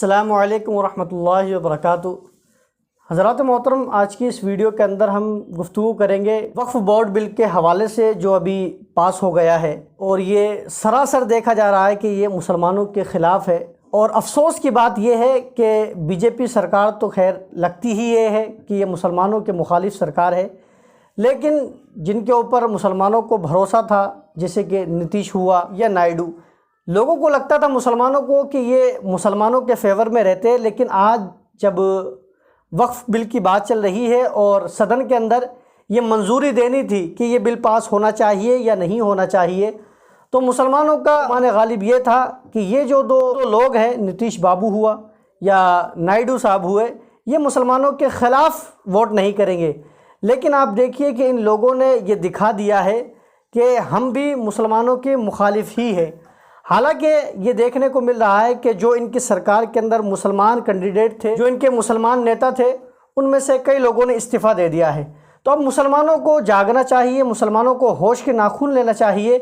السلام علیکم ورحمۃ اللہ وبرکاتہ۔ حضرات محترم، آج کی اس ویڈیو کے اندر ہم گفتگو کریں گے وقف بورڈ بل کے حوالے سے جو ابھی پاس ہو گیا ہے، اور یہ سراسر دیکھا جا رہا ہے کہ یہ مسلمانوں کے خلاف ہے۔ اور افسوس کی بات یہ ہے کہ بی جے پی سرکار تو خیر لگتی ہی یہ ہے کہ یہ مسلمانوں کے مخالف سرکار ہے، لیکن جن کے اوپر مسلمانوں کو بھروسہ تھا، جیسے کہ نتیش ہوا یا نائیڈو، لوگوں کو لگتا تھا مسلمانوں کو کہ یہ مسلمانوں کے فیور میں رہتے، لیکن آج جب وقف بل کی بات چل رہی ہے اور صدن کے اندر یہ منظوری دینی تھی کہ یہ بل پاس ہونا چاہیے یا نہیں ہونا چاہیے، تو مسلمانوں کا مان غالب یہ تھا کہ یہ جو دو لوگ ہیں، نتیش بابو ہوا یا نائیڈو صاحب ہوئے، یہ مسلمانوں کے خلاف ووٹ نہیں کریں گے۔ لیکن آپ دیکھیے کہ ان لوگوں نے یہ دکھا دیا ہے کہ ہم بھی مسلمانوں کے مخالف ہی ہیں۔ حالانکہ یہ دیکھنے کو مل رہا ہے کہ جو ان کی سرکار کے اندر مسلمان کینڈیڈیٹ تھے، جو ان کے مسلمان نیتا تھے، ان میں سے کئی لوگوں نے استعفیٰ دے دیا ہے۔ تو اب مسلمانوں کو جاگنا چاہیے، مسلمانوں کو ہوش کے ناخن لینا چاہیے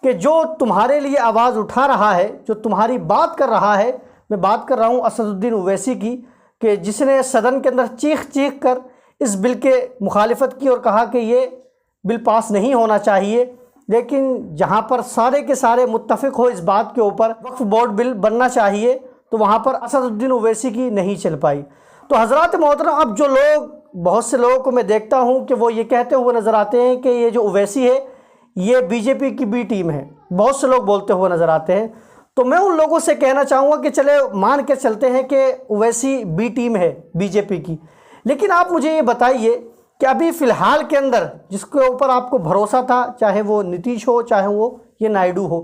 کہ جو تمہارے لیے آواز اٹھا رہا ہے، جو تمہاری بات کر رہا ہے، میں بات کر رہا ہوں اسد الدین اویسی کی، کہ جس نے صدن کے اندر چیخ چیخ کر اس بل کے مخالفت کی اور کہا کہ یہ بل پاس نہیں ہونا چاہیے۔ لیکن جہاں پر سارے کے سارے متفق ہو اس بات کے اوپر وقف بورڈ بل بننا چاہیے، تو وہاں پر اسد الدین اویسی کی نہیں چل پائی۔ تو حضرات محترم، اب جو لوگ، بہت سے لوگوں کو میں دیکھتا ہوں کہ وہ یہ کہتے ہوئے نظر آتے ہیں کہ یہ جو اویسی ہے یہ بی جے پی کی بی ٹیم ہے، بہت سے لوگ بولتے ہوئے نظر آتے ہیں۔ تو میں ان لوگوں سے کہنا چاہوں گا کہ چلے مان کے چلتے ہیں کہ اویسی بی ٹیم ہے بی جے پی کی، لیکن آپ مجھے یہ بتائیے کہ ابھی فی الحال کے اندر جس کے اوپر آپ کو بھروسہ تھا، چاہے وہ نتیش ہو چاہے وہ یہ نائیڈو ہو،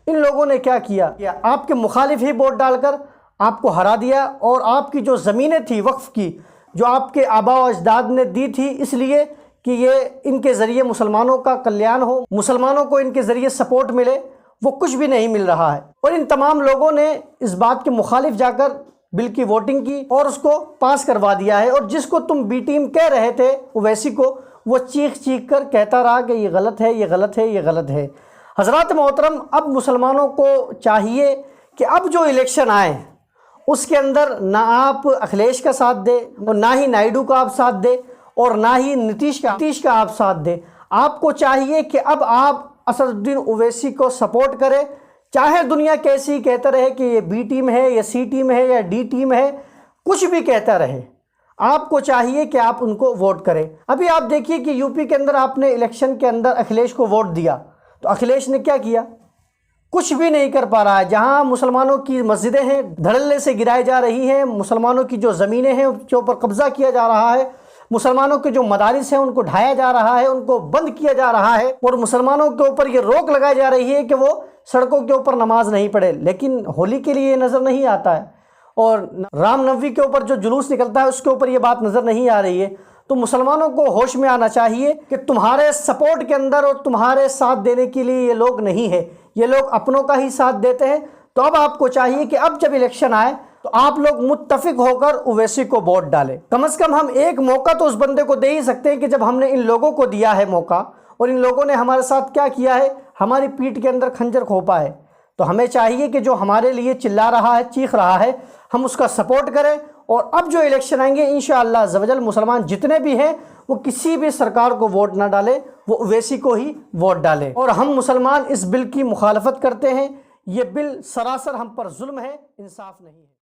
ان لوگوں نے کیا کیا؟ آپ کے مخالف ہی ووٹ ڈال کر آپ کو ہرا دیا، اور آپ کی جو زمینیں تھی وقف کی، جو آپ کے آباء و اجداد نے دی تھی اس لیے کہ یہ ان کے ذریعے مسلمانوں کا کلیان ہو، مسلمانوں کو ان کے ذریعے سپورٹ ملے، وہ کچھ بھی نہیں مل رہا ہے۔ اور ان تمام لوگوں نے اس بات کے مخالف جا کر بل کی ووٹنگ کی اور اس کو پاس کروا دیا ہے، اور جس کو تم بی ٹیم کہہ رہے تھے اویسی کو، وہ چیخ چیخ کر کہتا رہا کہ یہ غلط ہے، یہ غلط ہے، یہ غلط ہے۔ حضرات محترم، اب مسلمانوں کو چاہیے کہ اب جو الیکشن آئے اس کے اندر نہ آپ اکھلیش کا ساتھ دے، اور نہ ہی نائیڈو کا آپ ساتھ دے، اور نہ ہی نتیش کا آپ ساتھ دے۔ آپ کو چاہیے کہ اب آپ اسد الدین اویسی کو سپورٹ کریں، چاہے دنیا کیسی کہتا رہے کہ یہ بی ٹیم ہے یا سی ٹیم ہے یا ڈی ٹیم ہے، کچھ بھی کہتا رہے، آپ کو چاہیے کہ آپ ان کو ووٹ کریں۔ ابھی آپ دیکھیے کہ یو پی کے اندر آپ نے الیکشن کے اندر اکھلیش کو ووٹ دیا، تو اکھلیش نے کیا کیا؟ کچھ بھی نہیں کر پا رہا ہے۔ جہاں مسلمانوں کی مسجدیں ہیں دھڑلے سے گرائی جا رہی ہیں، مسلمانوں کی جو زمینیں ہیں ان کے اوپر قبضہ کیا جا رہا ہے، مسلمانوں کے جو مدارس ہیں ان کو ڈھایا جا رہا ہے، ان کو بند کیا جا رہا ہے، اور مسلمانوں کے اوپر یہ روک لگائی جا رہی ہے کہ وہ سڑکوں کے اوپر نماز نہیں پڑھے۔ لیکن ہولی کے لیے یہ نظر نہیں آتا ہے، اور رام نومی کے اوپر جو جلوس نکلتا ہے اس کے اوپر یہ بات نظر نہیں آ رہی ہے۔ تو مسلمانوں کو ہوش میں آنا چاہیے کہ تمہارے سپورٹ کے اندر اور تمہارے ساتھ دینے کے لیے یہ لوگ نہیں ہیں، یہ لوگ اپنوں کا ہی ساتھ دیتے ہیں۔ تو اب آپ کو چاہیے کہ اب جب الیکشن آئے تو آپ لوگ متفق ہو کر اویسی کو ووٹ ڈالیں۔ کم از کم ہم ایک موقع تو اس بندے کو دے ہی سکتے ہیں کہ جب ہم نے ان لوگوں کو دیا ہے موقع، اور ان لوگوں نے ہمارے ساتھ کیا کیا ہے، ہماری پیٹھ کے اندر خنجر کھوپا ہے، تو ہمیں چاہیے کہ جو ہمارے لیے چلا رہا ہے، چیخ رہا ہے، ہم اس کا سپورٹ کریں۔ اور اب جو الیکشن آئیں گے انشاءاللہ عزوجل مسلمان جتنے بھی ہیں وہ کسی بھی سرکار کو ووٹ نہ ڈالیں، وہ اویسی کو ہی ووٹ ڈالیں۔ اور ہم مسلمان اس بل کی مخالفت کرتے ہیں، یہ بل سراسر ہم پر ظلم ہے، انصاف نہیں ہے۔